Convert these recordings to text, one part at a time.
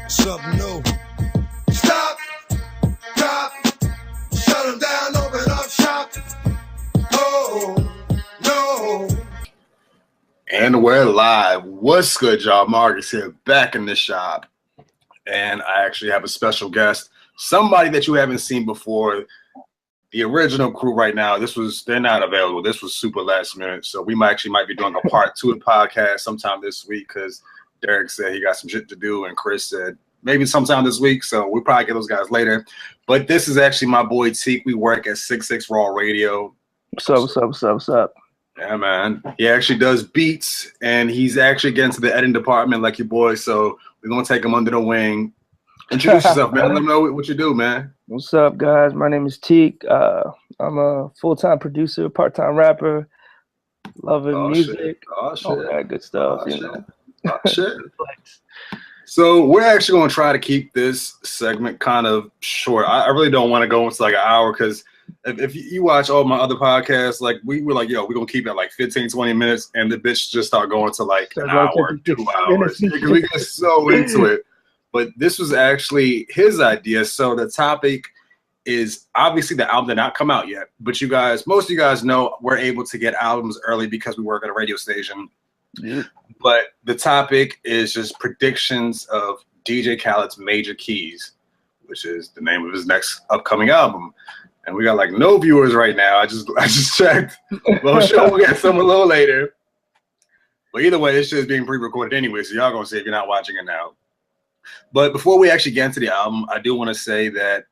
Something new. Stop, drop, shut them down, open up shop. Oh, no. And we're live. What's good, y'all? Marcus here, back in the shop. And I actually have a special guest, somebody that you haven't seen before. The original crew right now, they're not available. This was super last minute. So we might be doing a part 2 of the podcast sometime this week because Derek said he got some shit to do and Chris said maybe sometime this week. So we'll probably get those guys later. But this is actually my boy Teek. We work at 66 Raw Radio. What's up? Yeah, man. He actually does beats and he's actually getting to the editing department like your boy. So we're going to take him under the wing. Introduce yourself, man. Let them know what you do, man. What's up, guys? My name is Teek. I'm a full-time producer, part-time rapper, loving music, all that good stuff, you know. Oh, shit. So we're actually going to try to keep this segment kind of short. I really don't want to go into like an hour because if you watch all my other podcasts, like we were like, yo, we're going to keep it like 15, 20 minutes, and the bitch just start going to like an hour, 2 hours because we get so into it. But this was actually his idea. So the topic is obviously the album did not come out yet, but most of you guys know we're able to get albums early because we work at a radio station. Yeah. But the topic is just predictions of DJ Khaled's Major Keys, which is the name of his next upcoming album. And we got like no viewers right now. I just checked. Well, sure, we'll get some a little later. But either way, this shit is being pre-recorded anyway, so y'all gonna see if you're not watching it now. But before we actually get into the album, I do want to say that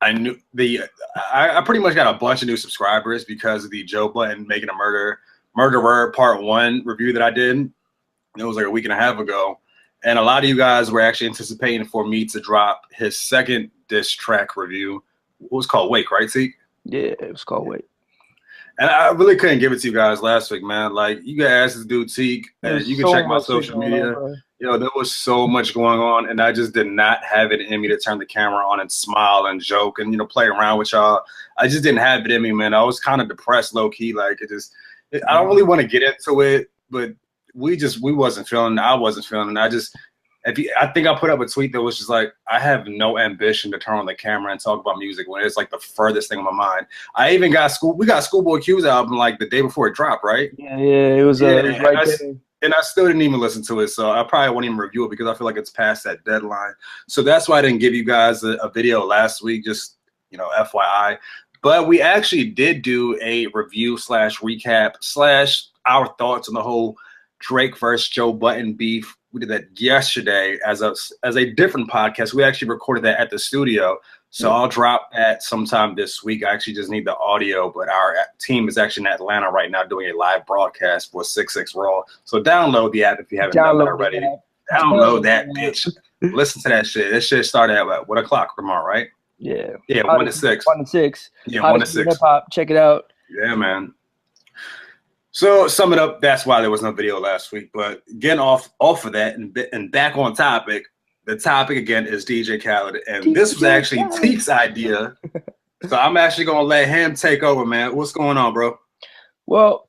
I pretty much got a bunch of new subscribers because of the Joe Budden Making a Murderer Part 1 review that I did. It was like a week and a half ago. And a lot of you guys were actually anticipating for me to drop his second diss track review. It was called Wake, right, Teek? Yeah, it was called Wake. And I really couldn't give it to you guys last week, man. Like, you got asked this dude, Teek, and you can check my social media. There was so much going on, and I just did not have it in me to turn the camera on and smile and joke and, play around with y'all. I just didn't have it in me, man. I was kind of depressed, low-key. Like, I don't really want to get into it, but I wasn't feeling it. I think I put up a tweet that was just like, I have no ambition to turn on the camera and talk about music when it's like the furthest thing on my mind. I even we got Schoolboy Q's album like the day before it dropped, right? Yeah, it was right there. And I still didn't even listen to it, so I probably won't even review it because I feel like it's past that deadline. So that's why I didn't give you guys a video last week, just, FYI. But we actually did do a review / recap / our thoughts on the whole Drake versus Joe Budden beef. We did that yesterday as a different podcast. We actually recorded that at the studio. So I'll drop that sometime this week. I actually just need the audio, but our team is actually in Atlanta right now doing a live broadcast for 66 Raw. So download the app if you haven't done it already. Download that bitch. Listen to that shit. That shit started at what o'clock tomorrow, right? Yeah. Yeah, 1 to 6. 1 to 6. Yeah, 1 to 6. Hip-hop. Check it out. Yeah, man. So sum it up, that's why there was no video last week. But getting off of that and back on topic, the topic again is DJ Khaled. And this was actually Teek's idea. So I'm actually going to let him take over, man. What's going on, bro? Well,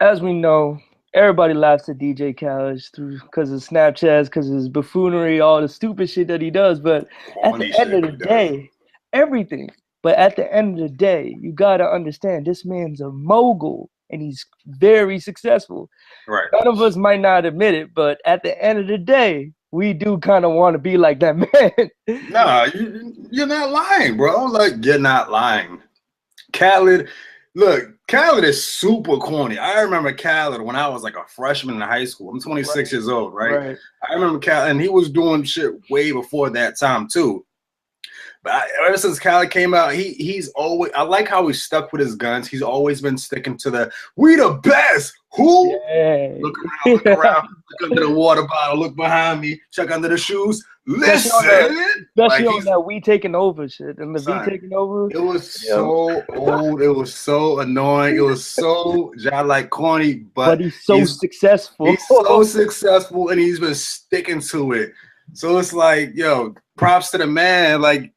as we know, everybody laughs at DJ Khaled because of Snapchats, because of his buffoonery, all the stupid shit that he does. But at the end of the day, everything. But at the end of the day, you got to understand this man's a mogul. And he's very successful. Right. None of us might not admit it, but at the end of the day, we do kind of want to be like that man. Nah, you're not lying, bro. Like, you're not lying. Khaled is super corny. I remember Khaled when I was like a freshman in high school. I'm 26 years old, right? I remember Khaled, and he was doing shit way before that time, too. But ever since Khaled came out, he's always, I like how he's stuck with his guns. He's always been sticking to we the best. Who? Yeah. Look around, look under the water bottle, look behind me, check under the shoes. Listen. Especially on that We Taking Over shit. And the We Taking Over. It was so old. It was so annoying. It was so corny, but he's so successful. He's so successful, and he's been sticking to it. So it's like, yo, props to the man. Like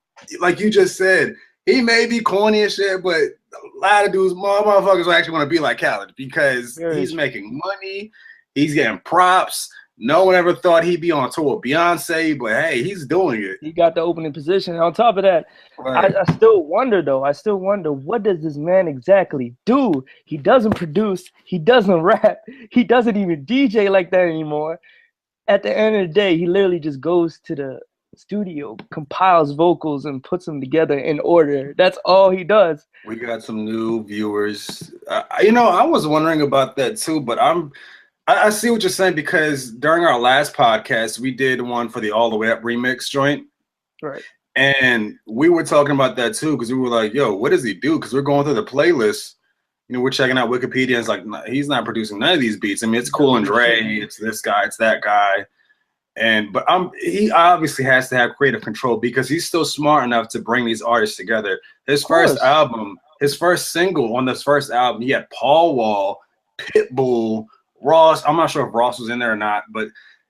you just said, he may be corny and shit, but a lot of dudes, motherfuckers, actually want to be like Khaled because he's making money, he's getting props, No one ever thought he'd be on tour with Beyonce, but hey, he's doing it. He got the opening position. On top of that, right. I still wonder, though. I still wonder, what does this man exactly do? He doesn't produce. He doesn't rap. He doesn't even DJ like that anymore. At the end of the day, he literally just goes to the studio, compiles vocals, and puts them together in order. That's all he does. We got some new viewers. You know, I was wondering about that too, but I see what you're saying, because during our last podcast, we did one for the All the Way Up remix joint. Right. And we were talking about that too, because we were like, yo, what does he do? Because we're going through the playlist. You know, we're checking out Wikipedia. And it's like, he's not producing none of these beats. I mean, it's Cool and Dre. It's this guy. It's that guy. But he obviously has to have creative control, because he's still smart enough to bring these artists together. His first album, his first single on this first album, he had Paul Wall, Pitbull, Ross. I'm not sure if Ross was in there or not, but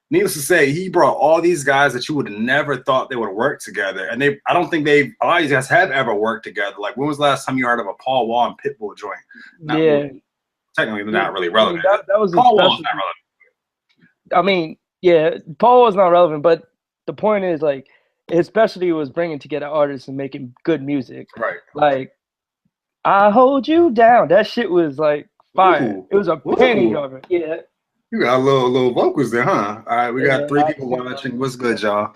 needless to say, he brought all these guys that you would have never thought they would work together. And I don't think a lot of these guys have ever worked together. Like, when was the last time you heard of a Paul Wall and Pitbull joint? Technically, they're not really relevant. That was Paul Wall's not relevant. I mean, yeah, Paul was not relevant, but the point is, like, his specialty was bringing together artists and making good music. Right. Like, I Hold You Down. That shit was like fire. Ooh. It was a penny dropper. Yeah. You got a little vocals there, huh? All right, we got 3 people watching. What's good, y'all?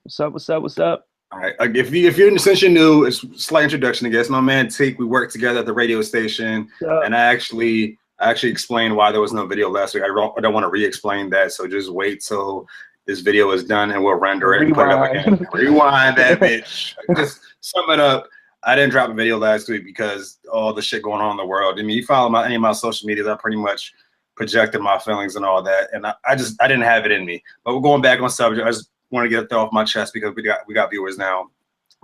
What's up? What's up? What's up? All right. Since you're new, it's a slight introduction, I guess. My man Teek, we worked together at the radio station, and I actually explained why there was no video last week. I don't want to re-explain that, so just wait till this video is done and we'll render it and put it up again. Rewind that bitch. Just sum it up. I didn't drop a video last week because all the shit going on in the world. I mean, you follow any of my social medias, I pretty much projected my feelings and all that, and I didn't have it in me. But we're going back on subject. I just want to get it off my chest because we got viewers now.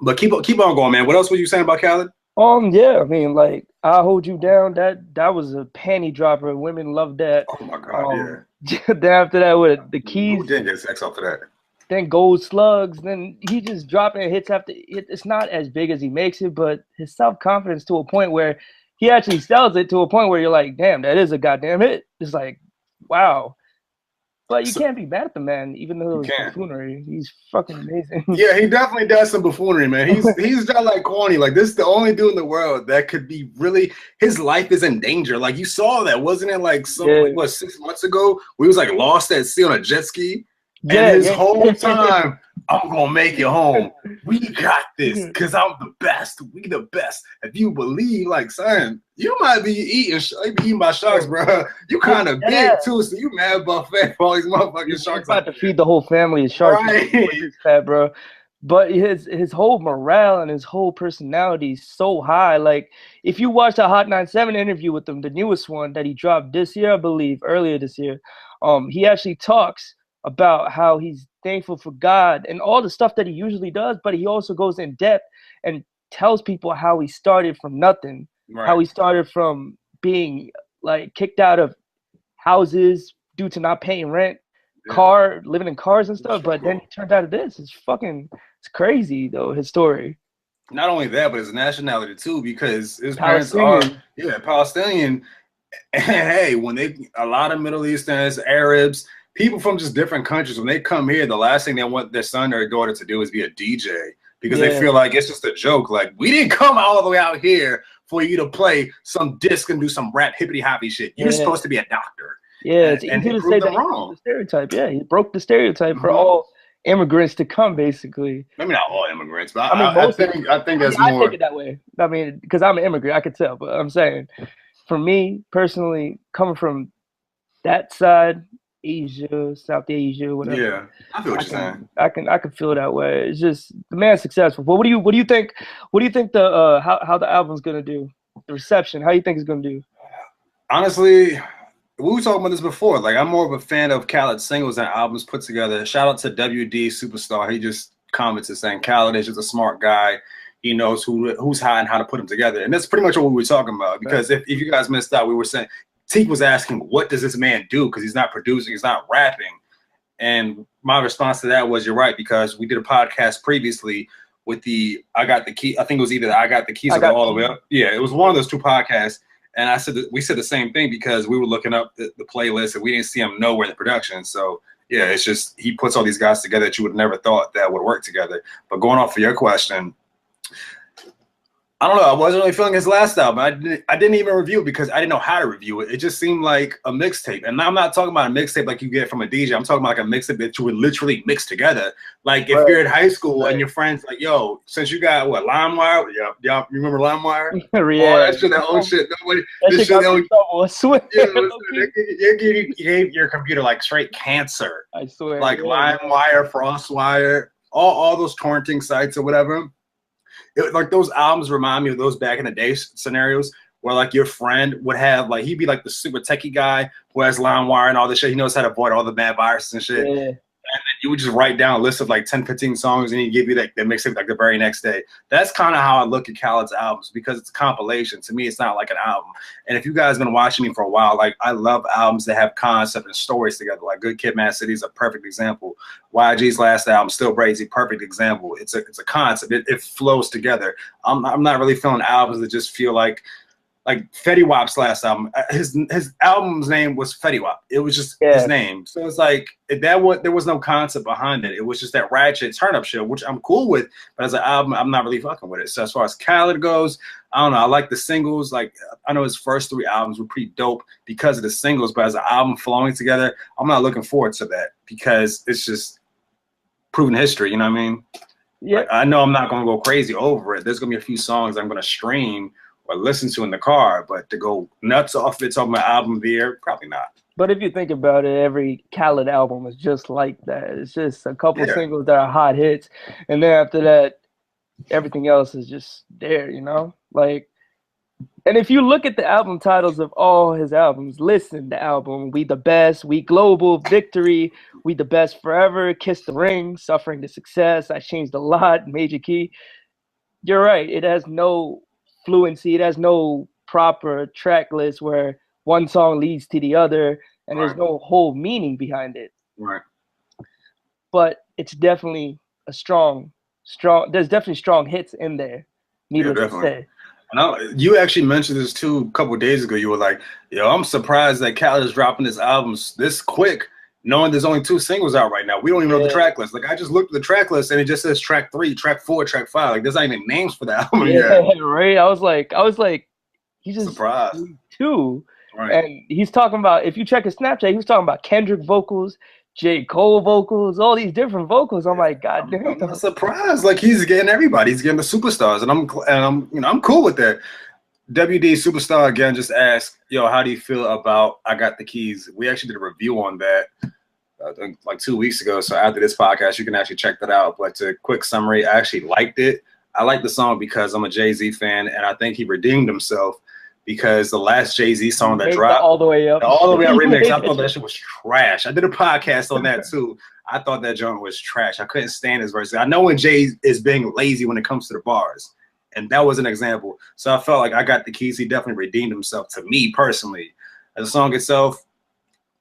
But keep on going, man. What else were you saying about Khaled? Yeah, I mean, like, I Hold You Down, that was a panty dropper. Women loved that. Oh my god, yeah. Then after that, with the keys, who didn't get sex after that? Then Gold Slugs. Then he just dropping hits after hit. It's not as big as he makes it, but his self-confidence to a point where he actually sells it to a point where you're like, damn, that is a goddamn hit. It's like, wow. But you can't be mad at the man, even though it was buffoonery. He's fucking amazing. Yeah, he definitely does some buffoonery, man. He's not like corny. Like, this is the only dude in the world that could be really, his life is in danger. Like, you saw that, wasn't it? Like, 6 months ago, we was like lost at sea on a jet ski. And his whole time, I'm gonna make it home. We got this, because I'm the best. We the best. If you believe, like, son, you might be eaten by sharks, bro. You kind of big too, so you mad buffet for all these motherfucking sharks. About to feed the whole family of sharks, right? Bro. But his whole morale and his whole personality is so high. Like, if you watch the Hot 97 interview with him, the newest one that he dropped this year, I believe, earlier this year, he actually talks about how he's thankful for God and all the stuff that he usually does, but he also goes in depth and tells people how he started from nothing, how he started from being like kicked out of houses due to not paying rent, living in cars and stuff, but then he turned out of this. It's crazy though, his story. Not only that, but his nationality too, because his parents are Palestinian. And hey, when a lot of Middle Easterns, Arabs, people from just different countries, when they come here, the last thing they want their son or daughter to do is be a DJ, because they feel like it's just a joke. Like, we didn't come all the way out here for you to play some disc and do some rap hippity hoppy shit. You're supposed to be a doctor. Yeah, it's easy to say that wrong. The stereotype. Yeah, he broke the stereotype for all immigrants to come, basically. Maybe not all immigrants, but I think that's more. I take it that way. I mean, because I'm an immigrant, I could tell. But I'm saying, for me personally, coming from that side, Asia, South Asia, whatever. Yeah, I feel what you're saying. I can feel it that way. It's just the man's successful. But what do you think? What do you think the how the album's gonna do? The reception, how you think it's gonna do? Honestly, we were talking about this before. Like, I'm more of a fan of Khaled's singles and albums put together. Shout out to WD Superstar. He just commented saying Khaled is just a smart guy. He knows who's hot and how to put them together. And that's pretty much what we were talking about. Because if you guys missed out, we were saying Teek was asking, what does this man do? Because he's not producing, he's not rapping. And my response to that was, you're right, because we did a podcast previously with I Got the Key. I think it was either I Got the Keys or All the Way Up. Yeah, it was one of those two podcasts. And I said we said the same thing because we were looking up the playlist and we didn't see him nowhere in the production. So yeah, it's just he puts all these guys together that you would have never thought that would work together. But going off of your question, I don't know. I wasn't really feeling his last album. I didn't even review it because I didn't know how to review it. It just seemed like a mixtape. And I'm not talking about a mixtape like you get from a DJ. I'm talking about like a mixtape that you would literally mix together. Like if you're in high school and your friends like, yo, since you got what, LimeWire? Yeah, you remember LimeWire? Yeah. Oh, that shit, that old shit. Nobody. This shit, I swear. You gave your computer like straight cancer. I swear. Like LimeWire, FrostWire, all those torrenting sites or whatever. Like those albums remind me of those back in the day scenarios where like your friend would have like he'd be like the super techie guy who has LimeWire and all this shit. He knows how to avoid all the bad viruses and shit. Yeah. And then you would just write down a list of like 10, 15 songs and he'd give you that mixtape like the very next day. That's kind of how I look at Khaled's albums because it's a compilation. To me, it's not like an album. And if you guys have been watching me for a while, like I love albums that have concept and stories together. Like Good Kid, Mad City is a perfect example. YG's last album, Still Brazy, perfect example. It's a concept. It flows together. I'm not really feeling albums that just feel like Fetty Wap's last album, his album's name was Fetty Wap. It was just his name. So it's like there was no concept behind it. It was just that ratchet turn up shit, which I'm cool with. But as an album, I'm not really fucking with it. So as far as Khaled goes, I don't know. I like the singles. Like I know his first 3 albums were pretty dope because of the singles. But as an album flowing together, I'm not looking forward to that because it's just proven history. You know what I mean? Yeah. Like, I know I'm not gonna go crazy over it. There's gonna be a few songs I'm gonna stream or listen to in the car, but to go nuts off it, talking about album of the year, probably not. But if you think about it, every Khaled album is just like that. It's just a couple singles that are hot hits, and then after that, everything else is just there, you know? Like, and if you look at the album titles of all his albums, listen, the album, We the Best, We Global, Victory, We the Best Forever, Kiss the Ring, Suffering to Success, I Changed a Lot, Major Key. You're right, it has no fluency. It has no proper track list where one song leads to the other and there's no whole meaning behind it. Right. But it's definitely a strong, there's definitely strong hits in there. Needless to say. You actually mentioned this too a couple of days ago. You were like, yo, I'm surprised that Khaled is dropping his albums this quick, knowing there's only 2 singles out right now. We don't even know the track list. Like I just looked at the track list and it just says track 3, track 4, track 5. Like there's not even names for the album yet. Right. I was like, he's just surprised. 2. Right. And he's talking about, if you check his Snapchat, he was talking about Kendrick vocals, J. Cole vocals, all these different vocals. I'm like, God damn. I'm not surprised. Like he's getting everybody. He's getting the superstars, and I'm cool with that. WD Superstar again just asked, yo, how do you feel about I Got the Keys? We actually did a review on that like 2 weeks ago. So after this podcast, you can actually check that out. But to quick summary, I actually liked it. I like the song because I'm a Jay-Z fan, and I think he redeemed himself because the last Jay-Z song that dropped, All the Way Up remix, I thought that shit was trash. I did a podcast on that too. I thought that joint was trash. I couldn't stand his verse. I know when Jay is being lazy when it comes to the bars. And that was an example. So I felt like I Got the Keys. He definitely redeemed himself to me personally. And the song itself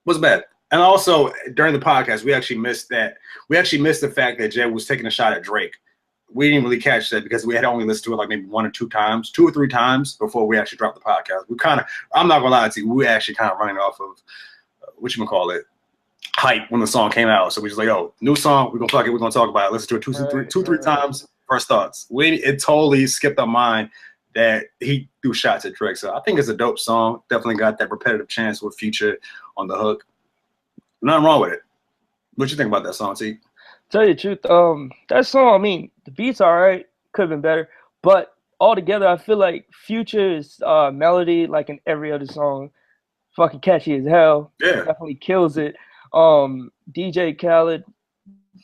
was bad. And also during the podcast, we actually missed that. We actually missed the fact that Jay was taking a shot at Drake. We didn't really catch that because we had only listened to it like maybe 1 or 2 times, 2 or 3 times before we actually dropped the podcast. We kind of, I'm not gonna lie to you, we actually kind of running off of hype when the song came out. So we just like, oh, new song, we're gonna fuck it, we're gonna talk about it. Listen to it 2, 3 times. First thoughts. It totally skipped our mind that he threw shots at Drake. So I think it's a dope song. Definitely got that repetitive chance with Future on the hook. Nothing wrong with it. What you think about that song, Teek? Tell you the truth, that song, I mean, the beat's all right, could have been better, but altogether, I feel like Future's melody, like in every other song, fucking catchy as hell. Yeah. Definitely kills it. DJ Khaled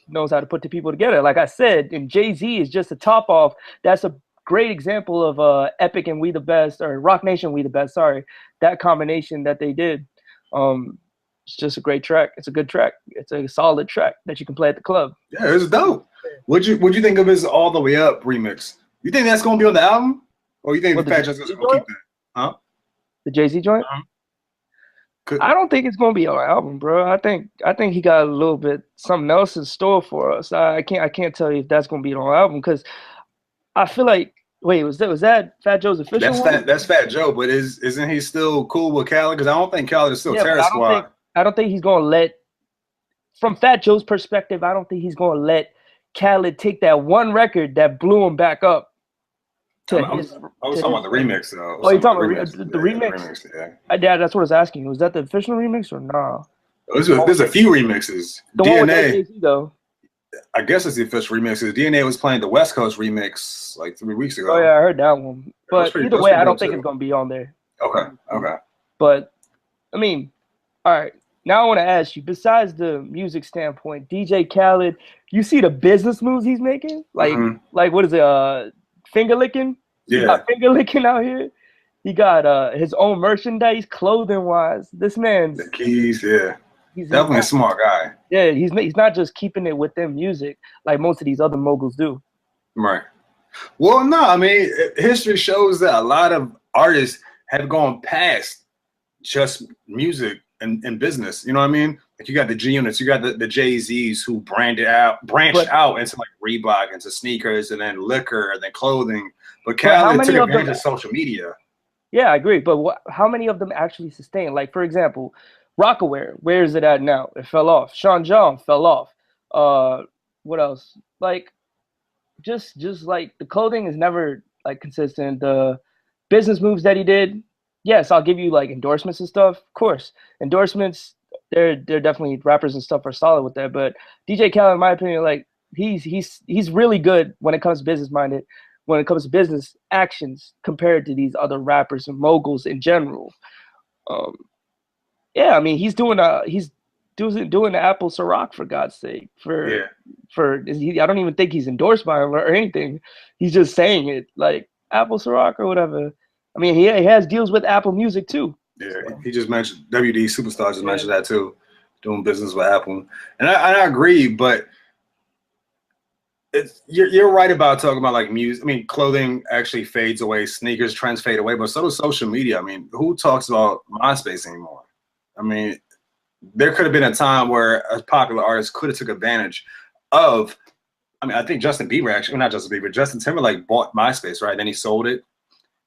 knows how to put the people together. Like I said, and Jay-Z is just a top off. That's a great example of Epic and We the Best, or Rock Nation We the Best, sorry. That combination that they did. It's just a great track. It's a good track. It's a solid track that you can play at the club. Yeah, it's dope. What'd you think of his All the Way Up remix? You think that's gonna be on the album? Or you think the Fat Joe's gonna keep that? Huh? The Jay-Z joint? I don't think it's gonna be on the album, bro. I think he got a little bit something else in store for us. I can't tell you if that's gonna be on the album because I feel like Wait, was that Fat Joe's official one? That's Fat Joe, but isn't he still cool with Khaled? Because I don't think Khaled is still Yeah, but Terror Squad. I don't think he's gonna let. From Fat Joe's perspective, I don't think he's gonna let Khaled take that one record that blew him back up. I was talking about the remix though. Oh, you're talking about the remix? Yeah, that's what I was asking. Was that the official remix or nah? There's a few remixes. The DNA, one with Jay-Z, though. I guess it's the official remix. DNA was playing the West Coast remix like 3 weeks ago. Oh yeah, I heard that one. But either way, I don't think it's gonna be on there. Okay. But I mean, all right. Now I want to ask you. Besides the music standpoint, DJ Khaled, you see the business moves he's making? Like what is it? Finger licking? Yeah, he got finger licking out here. He got his own merchandise, clothing wise. This man's the keys. Yeah, he's definitely a smart guy. Yeah, he's not just keeping it within music like most of these other moguls do. Right. Well, no, I mean, history shows that a lot of artists have gone past just music and business. You know what I mean? Like you got the G Units, you got the Jay-Z's who branched out into like Reebok, into sneakers, and then liquor, and then clothing. But Khaled took advantage of social media. Yeah, I agree. But how many of them actually sustain? Like, for example, Rockaware, where is it at now? It fell off. Sean John fell off. What else? Like, just like the clothing is never like consistent. The business moves that he did, yes, I'll give you like endorsements and stuff. Of course, endorsements. They're definitely rappers and stuff are solid with that. But DJ Khaled, in my opinion, like he's really good when it comes to business minded, when it comes to business actions compared to these other rappers and moguls in general. Yeah, I mean he's doing the Apple Ciroc for God's sake. I don't even think he's endorsed by him or anything. He's just saying it like Apple Ciroc or whatever. I mean, he has deals with Apple Music too. Yeah, so. He just mentioned WD Superstar just mentioned that too, doing business with Apple, and I agree. But you're right about talking about like music. I mean, clothing actually fades away, sneakers trends fade away, but so does social media. I mean, who talks about MySpace anymore? I mean, there could have been a time where a popular artist could have took advantage of. I mean, I think Justin Bieber actually, not Justin Bieber, Justin Timberlake bought MySpace, right? Then he sold it.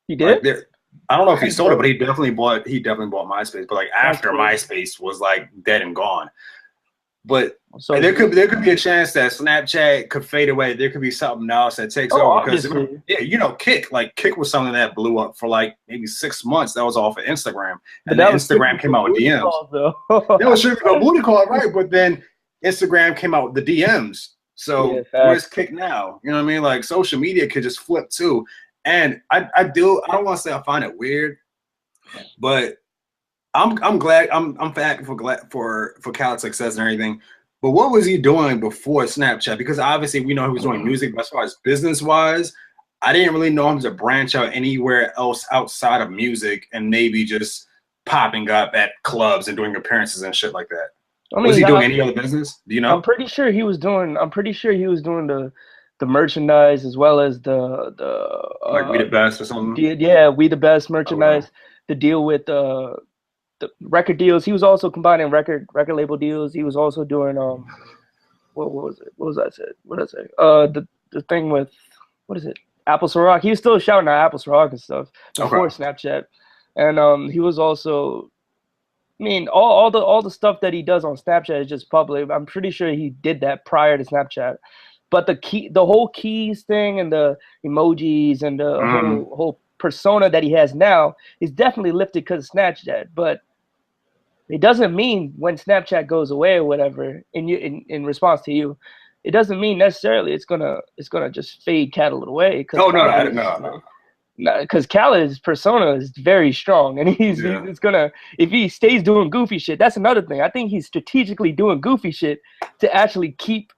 He did. Like I don't know if he sold it, but he definitely bought MySpace. But like after MySpace was like dead and gone. But so there could be a chance that Snapchat could fade away. There could be something else that takes over because Kick was something that blew up for like maybe 6 months. That was off of Instagram, and then Instagram came out with DMs. That was sure a booty call, right? But then Instagram came out with the DMs. So where's Kick now? You know what I mean? Like social media could just flip too. And I don't want to say I find it weird, but I'm glad I'm happy for Khaled's success and everything. But what was he doing before Snapchat? Because obviously we know he was doing music, but as far as business wise, I didn't really know him to branch out anywhere else outside of music and maybe just popping up at clubs and doing appearances and shit like that. I mean, was he doing any other business? Do you know? I'm pretty sure he was doing the merchandise as well as the like We the Best or something. We the Best merchandise. The deal with the record deals. He was also combining record label deals. He was also doing what was it? What did I say? The thing with what is it? Apple Ciroc. He was still shouting out Apple Ciroc and stuff before Snapchat, and he was also. I mean, all the stuff that he does on Snapchat is just public. I'm pretty sure he did that prior to Snapchat. But the whole keys thing and the emojis and the whole persona that he has now is definitely lifted because of Snapchat. But it doesn't mean when Snapchat goes away or whatever, in response to you, it doesn't mean necessarily it's gonna just fade Khaled away. No. Because Khaled's persona is very strong, and he's gonna, if he stays doing goofy shit, that's another thing. I think he's strategically doing goofy shit to actually keep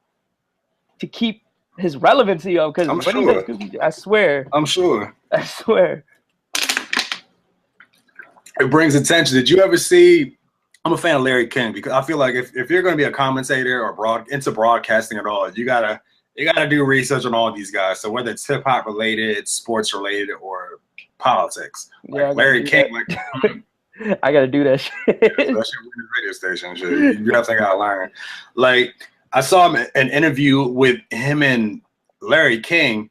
his relevancy up. Because when he does goofy shit, I swear. It brings attention. Did you ever see? I'm a fan of Larry King because I feel like if you're going to be a commentator or into broadcasting at all, you gotta do research on all these guys. So whether it's hip hop related, sports related, or politics, like Larry King, I gotta do that shit. Especially with the radio station, shit. You definitely gotta learn. Like I saw him an interview with him and Larry King,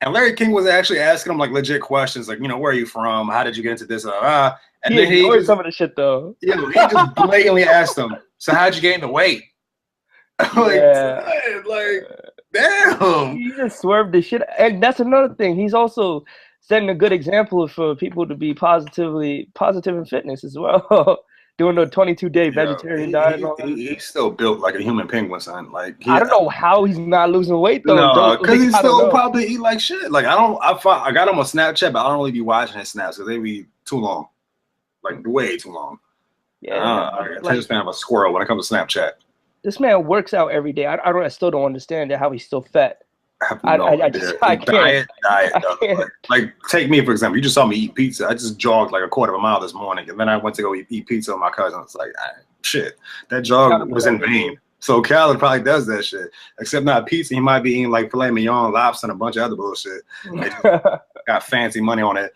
And Larry King was actually asking him like legit questions, like, you know, where are you from? How did you get into this? And he then ignored some of the shit though. Yeah, he just blatantly asked him, so how'd you gain the weight? Like, damn. He just swerved the shit. And that's another thing. He's also setting a good example for people to be positive in fitness as well. Doing the 22-day vegetarian diet and all that. He's still built like a human penguin, son. Like I don't know how he's not losing weight though. No, because he still probably eat like shit. Like I got him on Snapchat, but I don't really be watching his snaps because they be too long, like way too long. Yeah, I just fan of a squirrel when it comes to Snapchat. This man works out every day. I still don't understand how he's still fat. I can't. Diet. Like, take me for example. You just saw me eat pizza. I just jogged like a quarter of a mile this morning, and then I went to go eat pizza with my cousin. It's like, shit, that jog was in vain. So Khaled probably does that shit, except not pizza. He might be eating like filet mignon, lobster, and a bunch of other bullshit. Got fancy money on it.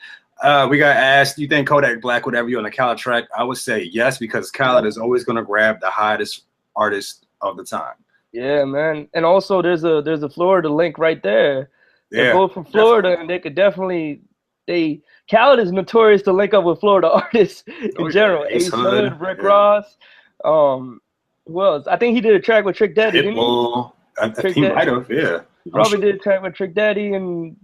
We got asked, do you think Kodak Black would ever be on the Khaled track? I would say yes, because Khaled is always going to grab the hottest artist of the time. Yeah, man. And also there's a Florida link right there. Yeah, they're both from Florida, and they could definitely Khaled is notorious to link up with Florida artists in general. Ace Hood, Rick Ross. Who else? I think he did a track with Trick Daddy, didn't he? He might have, yeah. He probably did a track with Trick Daddy, and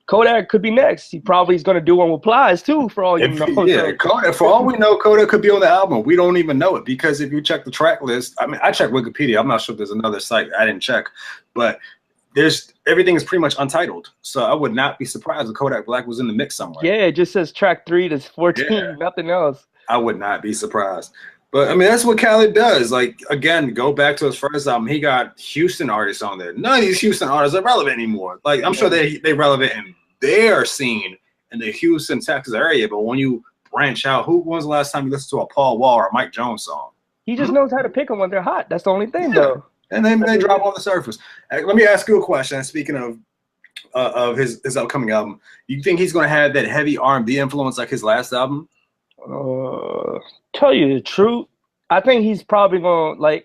Kodak could be next. He probably is going to do one with Plies too, for all you know. Yeah, Kodak. For all we know, Kodak could be on the album. We don't even know it because if you check the track list, I mean, I checked Wikipedia. I'm not sure if there's another site. I didn't check, but everything is pretty much untitled. So I would not be surprised if Kodak Black was in the mix somewhere. Yeah, it just says track 3 to 14, nothing else. I would not be surprised. But I mean, that's what Khaled does. Like, again, go back to his first album. He got Houston artists on there. None of these Houston artists are relevant anymore. Like, I'm sure they relevant in their scene in the Houston, Texas area. But when you branch out, who was the last time you listened to a Paul Wall or a Mike Jones song? He just knows how to pick them when they're hot. That's the only thing, though. And then they drop on the surface. Let me ask you a question. Speaking of his upcoming album, you think he's going to have that heavy R&B influence like his last album? Tell you the truth, I think he's probably gonna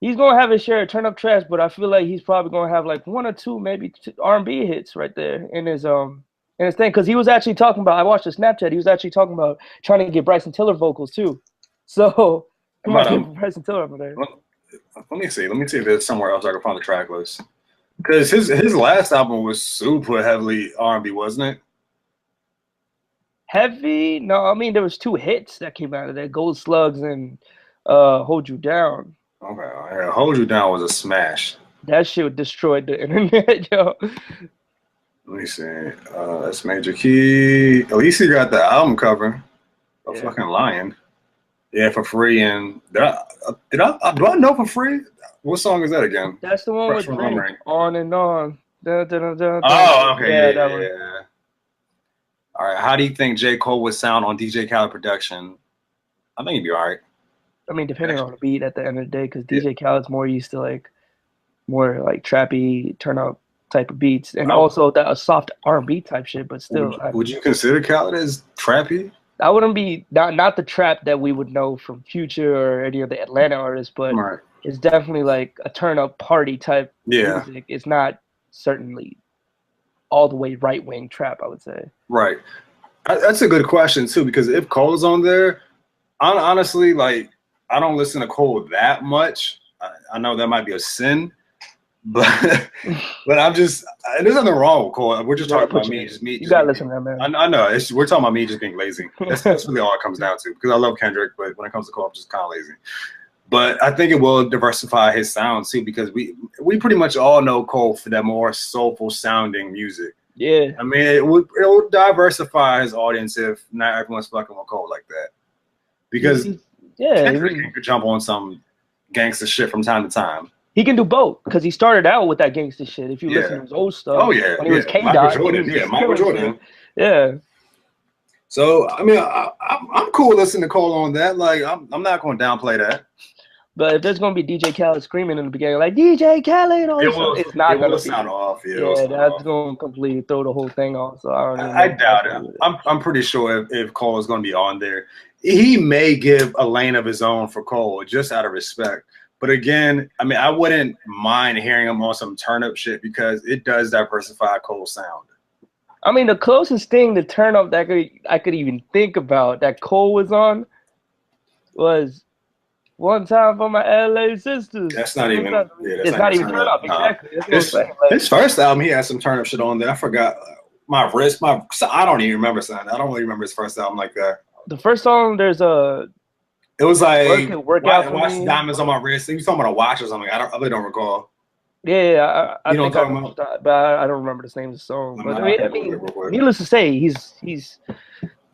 he's gonna have his share of turn up tracks, but I feel like he's probably gonna have like 1 or 2 maybe R&B hits right there in his thing, because he was actually talking about, I watched the Snapchat, he was actually talking about trying to get Bryson Tiller vocals too. So Bryson Tiller over there. Let me see if there's somewhere else I can find the track list, because his last album was super heavily R&B, wasn't it? Heavy? No, I mean there was 2 hits that came out of there: Gold Slugs and Hold You Down. Okay, yeah, Hold You Down was a smash. That shit destroyed the internet, yo. Let me see. That's Major Key. At least he got the album cover. Fucking lying. Yeah, For Free. And do I know For Free? What song is that again? That's the one with Drake. On and On. Oh, okay. Yeah. All right. How do you think J. Cole would sound on DJ Khaled production? I think he'd be all right. I mean, depending on the beat at the end of the day, because DJ Khaled's more used to more trappy, turn up type of beats, and also that soft R&B type shit. But still, would you consider Khaled as trappy? I wouldn't be not the trap that we would know from Future or any of the Atlanta artists, but it's definitely like a turn up party type music. It's not certainly all the way right wing trap, I would say. Right. That's a good question too, because if Cole's on there, honestly, I don't listen to Cole that much. I know that might be a sin, but I'm just, there's nothing wrong with Cole. We're just talking about me. You gotta listen to that, man. I know. We're talking about me just being lazy. That's really all it comes down to. Because I love Kendrick, but when it comes to Cole, I'm just kind of lazy. But I think it will diversify his sound too, because we pretty much all know Cole for that more soulful sounding music. Yeah. I mean, it would diversify his audience if not everyone's fucking with Cole like that. Because Kendrick could jump on some gangster shit from time to time. He can do both, because he started out with that gangster shit. If you listen to his old stuff. Oh, yeah. When he was K-Dot. Michael Jordan. Yeah. So, I mean, I'm cool listening to Cole on that. I'm not going to downplay that. But if there's gonna be DJ Khaled screaming in the beginning like DJ Khaled, it's not gonna sound off. Yeah, that's gonna completely throw the whole thing off. So I don't even know. I doubt it. I'm pretty sure if Cole is gonna be on there, he may give a lane of his own for Cole just out of respect. But again, I mean, I wouldn't mind hearing him on some turn up shit because it does diversify Cole's sound. I mean, the closest thing to turn up that I could even think about that Cole was on was One Time for My LA Sisters. That's not even. It's not even turn up. Exactly. His first album, he had some turn up shit on there. I forgot my wrist. I don't even remember something. I don't really remember his first album like that. The first song, there's a. It was like workout. Watch diamonds on my wrist. You talking about a watch or something? I really don't recall. Yeah, I think I know, but I don't remember the name of the song. But I mean, needless to say, he's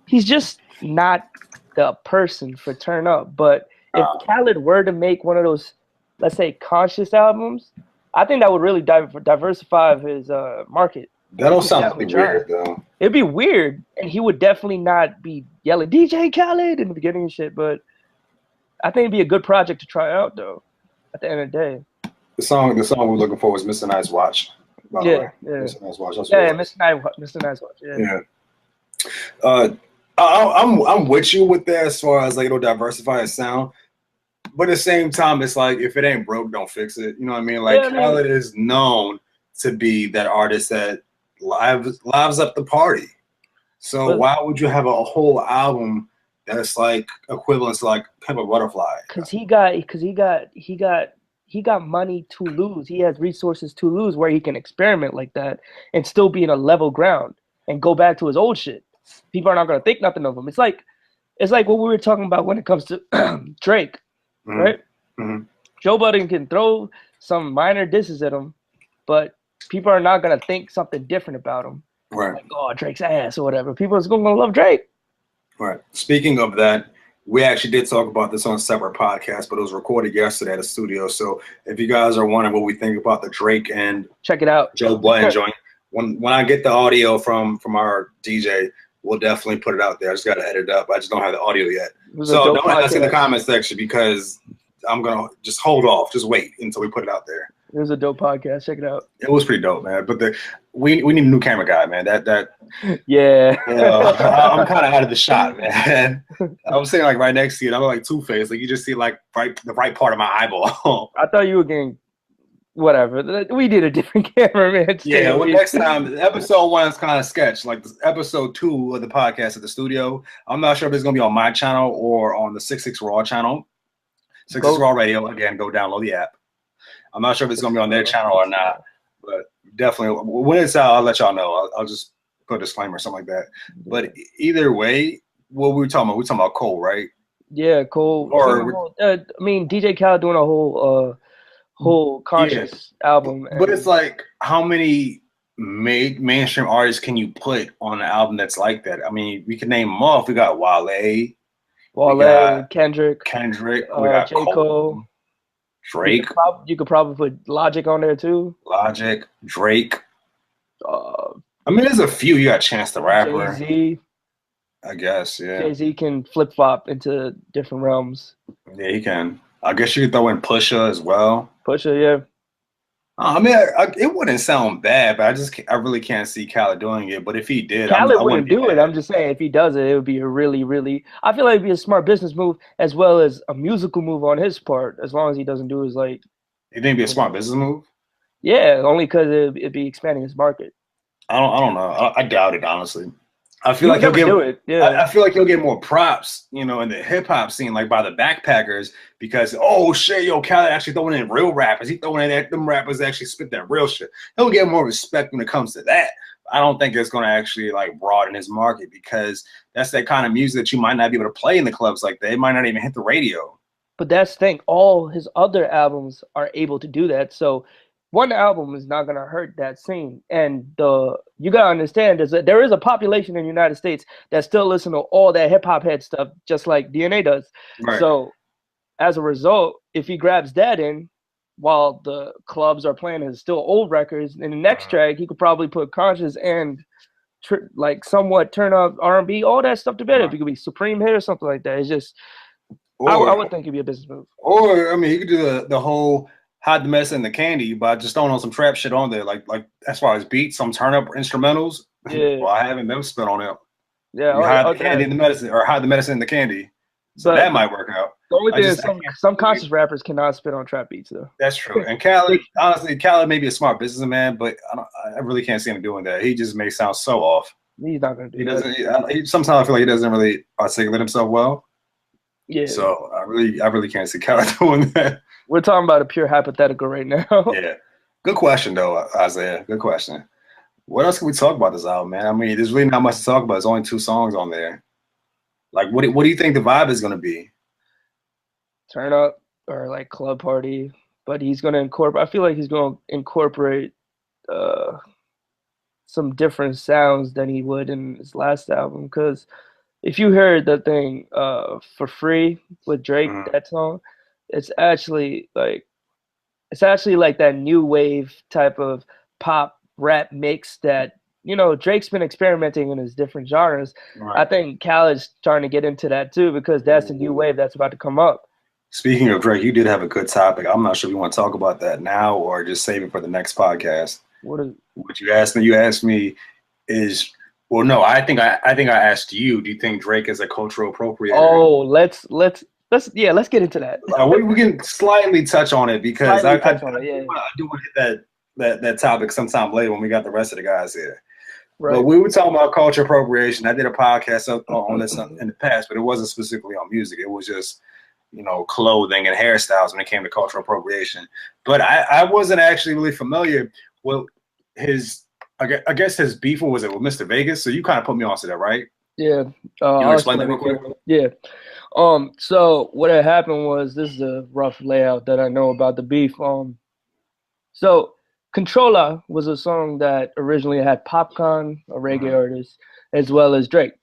just not the person for turn up. But if Khaled were to make one of those, let's say, conscious albums, I think that would really diversify his market. That'll sound weird, though. It'd be weird, and he would definitely not be yelling DJ Khaled in the beginning and shit. But I think it'd be a good project to try out, though. At the end of the day. The song we're looking for was Mr. Nice Watch. Yeah. Mr. Nice Watch. Mr. Nice Watch. Yeah. I'm with you with that as far as like it'll diversify his sound, but at the same time, it's like if it ain't broke, don't fix it. You know what I mean? Like Khaled is known to be that artist that lives up the party. So why would you have a whole album that's like equivalent to like Pimp a Butterfly? Because he got money to lose. He has resources to lose where he can experiment like that and still be in a level ground and go back to his old shit. People are not gonna think nothing of him. It's like what we were talking about when it comes to Drake, right? Mm-hmm. Joe Budden can throw some minor disses at him, but people are not gonna think something different about him. Right. Like, oh, Drake's ass or whatever. People are gonna love Drake. Right. Speaking of that, we actually did talk about this on a separate podcast, but it was recorded yesterday at the studio. So if you guys are wondering what we think about the Drake and check it out, Joe Budden joint, when I get the audio from our DJ, we'll definitely put it out there. I just got to edit it up. I just don't have the audio yet. So don't ask in the comment section because I'm going to just hold off. Just wait until we put it out there. It was a dope podcast. Check it out. It was pretty dope, man. But we need a new camera guy, man. Yeah. I'm kind of out of the shot, man. I was sitting like right next to you. I'm like Two-Face. Like you just see like the right part of my eyeball. I thought you were getting whatever. We did a different camera, man. Yeah. Well, next time, episode 1 is kind of sketch. Like episode 2 of the podcast at the studio. I'm not sure if it's gonna be on my channel or on the 66 Raw channel. 66 Raw Radio. Again, go download the app. I'm not sure if it's going to be on their channel or not, but definitely when it's out, I'll let y'all know. I'll just put a disclaimer or something like that. But either way, what we were talking about? We're talking about Cole, right? Yeah, Cole. I mean, DJ Khaled doing a whole conscious album. But it's like, how many mainstream artists can you put on an album that's like that? I mean, we can name them off. We got Wale, Kendrick. We got J. Cole. Drake. You could probably put Logic on there too. Logic, Drake. I mean, there's a few. You got Chance the Rapper. Jay-Z. I guess, yeah. Jay-Z can flip-flop into different realms. Yeah, he can. I guess you could throw in Pusha as well. Pusha, yeah. I mean, it wouldn't sound bad, but I really can't see Khaled doing it. But if he did, Khaled wouldn't do it. I'm just saying, if he does it, it would be a really, really. I feel like it'd be a smart business move as well as a musical move on his part. As long as he doesn't do his like. You think it'd be a smart business move? Yeah, only because it'd be expanding his market. I don't know. I doubt it, honestly. I feel like he'll get more props, in the hip hop scene, like by the backpackers, because shit, Khaled actually throwing in real rappers. He throwing in them rappers that actually spit that real shit. He'll get more respect when it comes to that. I don't think it's going to actually like broaden his market because that's that kind of music that you might not be able to play in the clubs like that. It might not even hit the radio. But that's the thing. All his other albums are able to do that. So one album is not going to hurt that scene. And you got to understand is that there is a population in the United States that still listen to all that hip hop head stuff, just like DNA does. Right. So as a result, if he grabs that in while the clubs are playing his still old records, in the next track, he could probably put conscious and like somewhat turn up R&B, all that stuff together. If it could be Supreme Hit or something like that. It's just I would think it'd be a business move. Or I mean, he could do the whole hide the medicine and the candy by just throwing on some trap shit on there, like as far as beats, some turn up instrumentals. Yeah. Well, I haven't them spit on it. Yeah, you hide the candy and the medicine, or hide the medicine and the candy. So that might work out. The only thing is some conscious rappers cannot spit on trap beats, though. That's true. And Khaled, honestly, Khaled may be a smart businessman, but I really can't see him doing that. He just may sound so off. He's not going to do that. Sometimes I feel like he doesn't really articulate himself well. Yeah. So I really can't see Khaled doing that. We're talking about a pure hypothetical right now. Yeah. Good question, though, Isaiah. Good question. What else can we talk about this album, man? I mean, there's really not much to talk about. There's only 2 songs on there. Like, what do you think the vibe is going to be? Turn up or like club party, but he's going to incorporate. I feel like he's going to incorporate some different sounds than he would in his last album. Because if you heard the thing For Free with Drake, that song, it's actually like that new wave type of pop rap mix that, you know, Drake's been experimenting in his different genres. Right. I think Khaled's starting to get into that too, because that's a new wave that's about to come up. Speaking of Drake, you did have a good topic. I'm not sure if you want to talk about that now or just save it for the next podcast. What you asked me? You asked me is, well, no, I think I asked you. Do you think Drake is a cultural appropriator? Oh, let's get into that. We can slightly touch on it because I do want to hit that topic sometime later when we got the rest of the guys here. Right. But we were talking about culture appropriation. I did a podcast on this in the past, but it wasn't specifically on music. It was just, you know, clothing and hairstyles when it came to cultural appropriation. But I wasn't actually really familiar with I guess his beef, was it with Mr. Vegas? So you kind of put me onto that, right? Yeah. I'll explain that real quick? Yeah. So what had happened was, this is a rough layout that I know about the beef. So Controlla was a song that originally had Popcorn, a reggae artist, as well as Drake.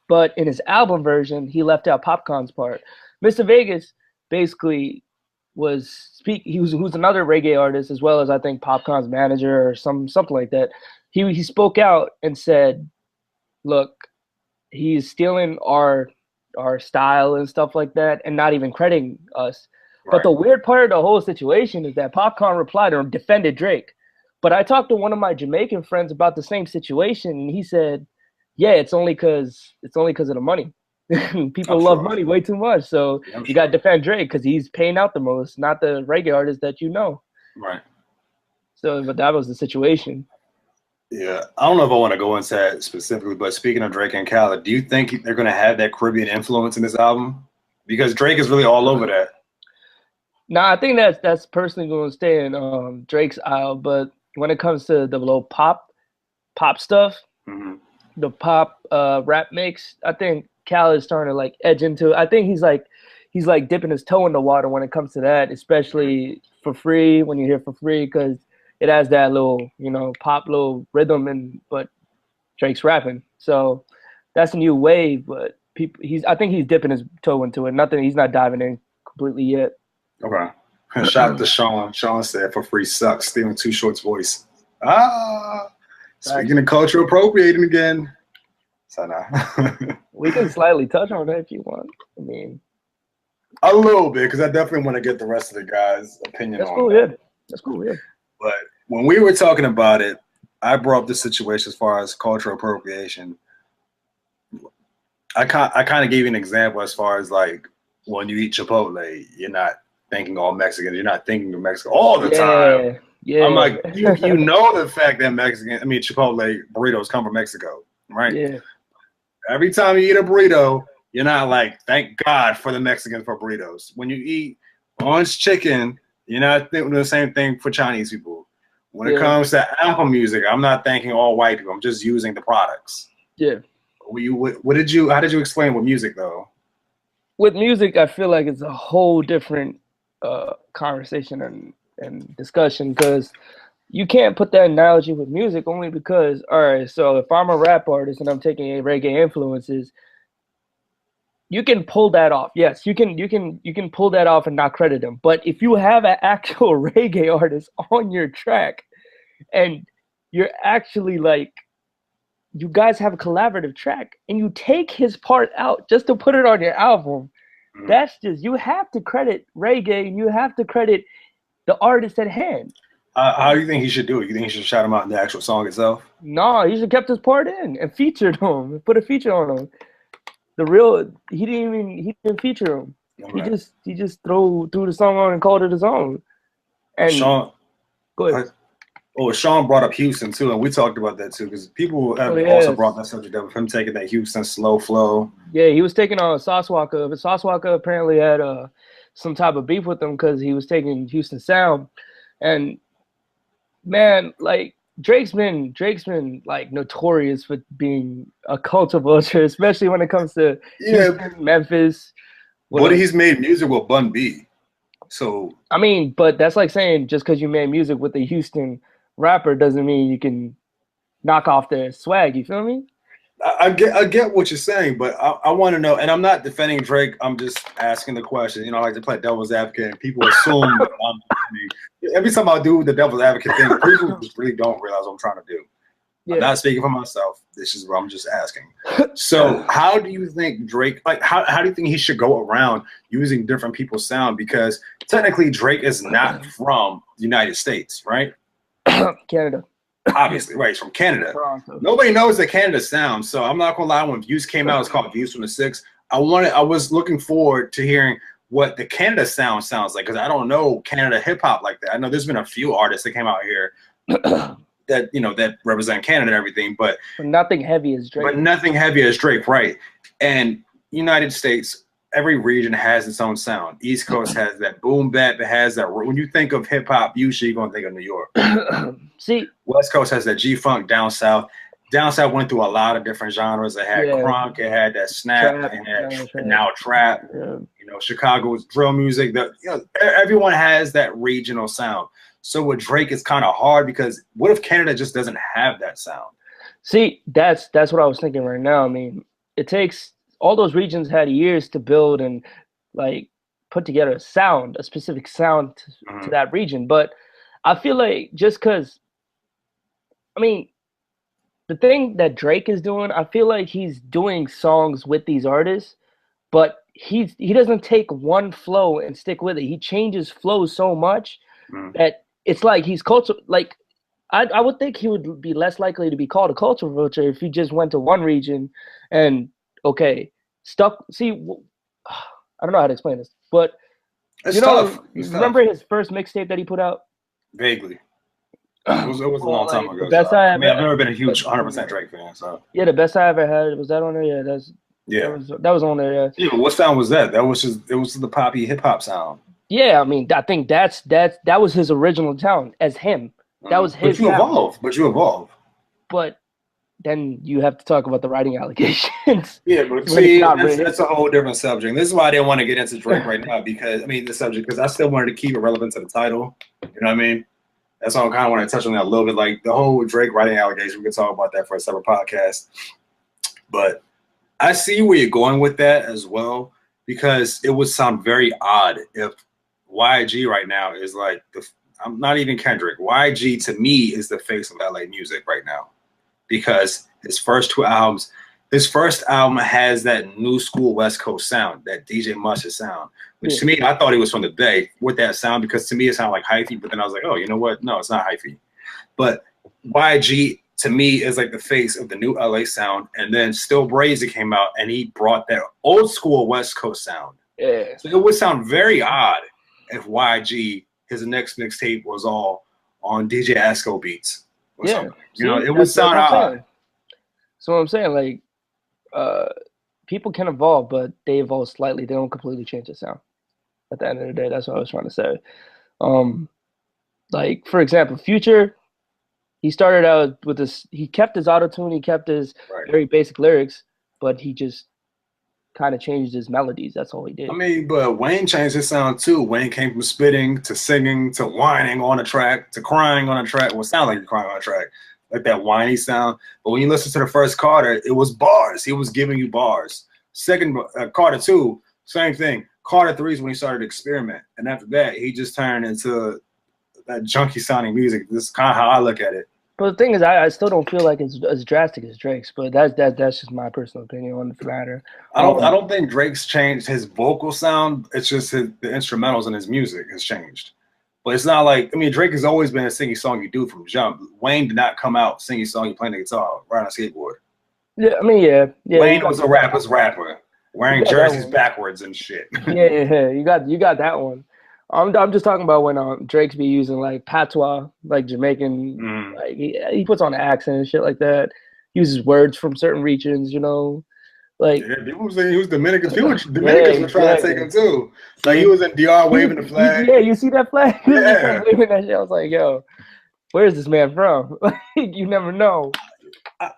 But in his album version, he left out Popcorn's part. Mr. Vegas basically was another reggae artist, as well as I think Popcorn's manager or something like that. He spoke out and said, "Look, he's stealing our style and stuff like that, and not even crediting us." Right. But the weird part of the whole situation is that Popcorn replied and defended Drake. But I talked to one of my Jamaican friends about the same situation, and he said, "Yeah, it's only because of the money. People love money way too much. So you got to defend Drake because he's paying out the most, not the reggae artist that you know." Right. So, but that was the situation. Yeah, I don't know if I want to go into that specifically, but speaking of Drake and Khaled, do you think they're going to have that Caribbean influence in this album? Because Drake is really all over that. No, I think that's personally going to stay in Drake's aisle. But when it comes to the little pop stuff, the pop rap mix, I think Khaled's starting to like edge into it. I think he's like dipping his toe in the water when it comes to that, especially For Free, when you hear For Free, because it has that little, you know, pop little rhythm, but Drake's rapping. So that's a new wave, but I think he's dipping his toe into it. He's not diving in completely yet. Okay. Shout out to Sean. Sean said For Free sucks, stealing Too Short's voice. Speaking of culture appropriating again. So nah. We can slightly touch on that if you want. I mean, a little bit, because I definitely want to get the rest of the guys' opinion on that. That's cool, yeah. But when we were talking about it, I brought up the situation as far as cultural appropriation. I kind of gave you an example as far as like when you eat Chipotle, you're not thinking all Mexicans. You're not thinking of Mexico all the time. Yeah. I'm like, you know the fact that Chipotle burritos come from Mexico, right? Yeah. Every time you eat a burrito, you're not like, thank God for the Mexicans for burritos. When you eat orange chicken, you're not doing the same thing for Chinese people. When it comes to Apple Music, I'm not thanking all white people. I'm just using the products. Yeah. How did you explain with music though? With music, I feel like it's a whole different conversation and discussion, because you can't put that analogy with music only because, all right, so if I'm a rap artist and I'm taking reggae influences, you can pull that off. Yes, you can pull that off and not credit them. But if you have an actual reggae artist on your track and you're actually like, you guys have a collaborative track and you take his part out just to put it on your album, That's just, you have to credit reggae and you have to credit the artist at hand. How do you think he should do it? You think he should shout him out in the actual song itself? No, he should have kept his part in and featured him and put a feature on him. He didn't feature him. Right. He just threw the song on and called it his own. And Sean, go ahead. Sean brought up Houston too, and we talked about that too, because people have also brought that subject up of him taking that Houston slow flow. Yeah, he was taking on Saswaka, but Saswaka apparently had some type of beef with him because he was taking Houston sound. And man, like Drake's been like notorious for being a culture vulture, especially when it comes to Houston, Memphis. But he's made music with Bun B. So I mean, but that's like saying just because you made music with a Houston rapper doesn't mean you can knock off their swag. You feel me? I get what you're saying, but I want to know, and I'm not defending Drake. I'm just asking the question. You know, I like to play devil's advocate, and people assume that every time I do the devil's advocate thing, people just really don't realize what I'm trying to do. Yeah. I'm not speaking for myself. This is what I'm just asking. So how do you think Drake, like, how do you think he should go around using different people's sound? Because technically Drake is not from the United States, right? Canada. Obviously, right. He's from Canada. Toronto. Nobody knows the Canada sound. So I'm not going to lie. When Views came out, it's called Views from the Six. I was looking forward to hearing what the Canada sound sounds like, because I don't know Canada hip hop like that. I know there's been a few artists that came out here that, you know, that represent Canada and everything, but nothing heavy as Drake. But nothing heavy as Drake, right? And United States, every region has its own sound. East Coast has that boom bap. It has that. When you think of hip hop, usually you're gonna think of New York. See, West Coast has that G-funk. Down South went through a lot of different genres. It had crunk, it had that snap, it had now trap. Yeah. You know, Chicago's drill music. Everyone has that regional sound. So with Drake, it's kind of hard, because what if Canada just doesn't have that sound? See, that's what I was thinking right now. I mean, it takes, all those regions had years to build and like put together a specific sound to that region. But I feel like just because, I mean, the thing that Drake is doing, I feel like he's doing songs with these artists, but he doesn't take one flow and stick with it. He changes flows so much that it's like he's culture. Like I would think he would be less likely to be called a culture vulture if he just went to one region and stuck. See, I don't know how to explain this, but it's tough. Remember his first mixtape that he put out? Vaguely. It was a long time ago. I've never been a huge 100% Drake fan. So yeah, the best I ever had, was that on there? Yeah, that was on there. Yeah, but what sound was that? It was the poppy hip hop sound. Yeah, I mean, I think that was his original talent as him. That was his. But you evolve. But then you have to talk about the writing allegations. Yeah, but see, that's a whole different subject. This is why I didn't want to get into Drake right now, because I still wanted to keep it relevant to the title. You know what I mean? That's why I kind of want to touch on that a little bit, like the whole Drake writing allegations. We could talk about that for a separate podcast. But I see where you're going with that as well, because it would sound very odd if YG right now is like I'm not even Kendrick. YG to me is the face of LA music right now, because his first album has that new school West Coast sound, that DJ Mustard sound, which to me, I thought he was from the Bay with that sound, because to me it sounded like hyphy, but then I was like, oh, you know what? No, it's not hyphy. But YG to me is like the face of the new LA sound. And then Still Brazy came out and he brought that old school West Coast sound. Yeah. So it would sound very odd if YG, his next mixtape, was all on DJ Asco beats or something. You know, it would sound odd. So what I'm saying, like, people can evolve, but they evolve slightly. They don't completely change the sound. At the end of the day, that's what I was trying to say. Like, for example, Future, he started out with this. He kept his auto-tune. He kept his very basic lyrics, but he just kind of changed his melodies. That's all he did. I mean, but Wayne changed his sound too. Wayne came from spitting to singing to whining on a track to crying on a track. Well, it sounded like you're crying on a track, like that whiny sound. But when you listen to the first Carter, it was bars. He was giving you bars. Second, Carter 2, same thing. Carter 3 is when he started to experiment. And after that, he just turned into that junky sounding music. This is kind of how I look at it. But the thing is, I still don't feel like it's as drastic as Drake's. But that's just my personal opinion on the matter. I don't think Drake's changed his vocal sound. It's just the instrumentals in his music has changed. But it's not like, I mean, Drake has always been a singing song you do from jump. Wayne did not come out singing song you playing the guitar, riding a skateboard. Yeah, I mean, yeah. Wayne was a rapper's rapper, wearing jerseys backwards and shit. Yeah, you got that one. I'm just talking about when Drake's be using like patois, like Jamaican, like he puts on an accent and shit like that. Uses words from certain regions, you know. Like people were saying he was Dominican. Dominicans were trying to take him too. Like he was in DR waving the flag. Yeah, you see that flag? Yeah. Waving that shit. I was like, yo, where is this man from? Like, you never know.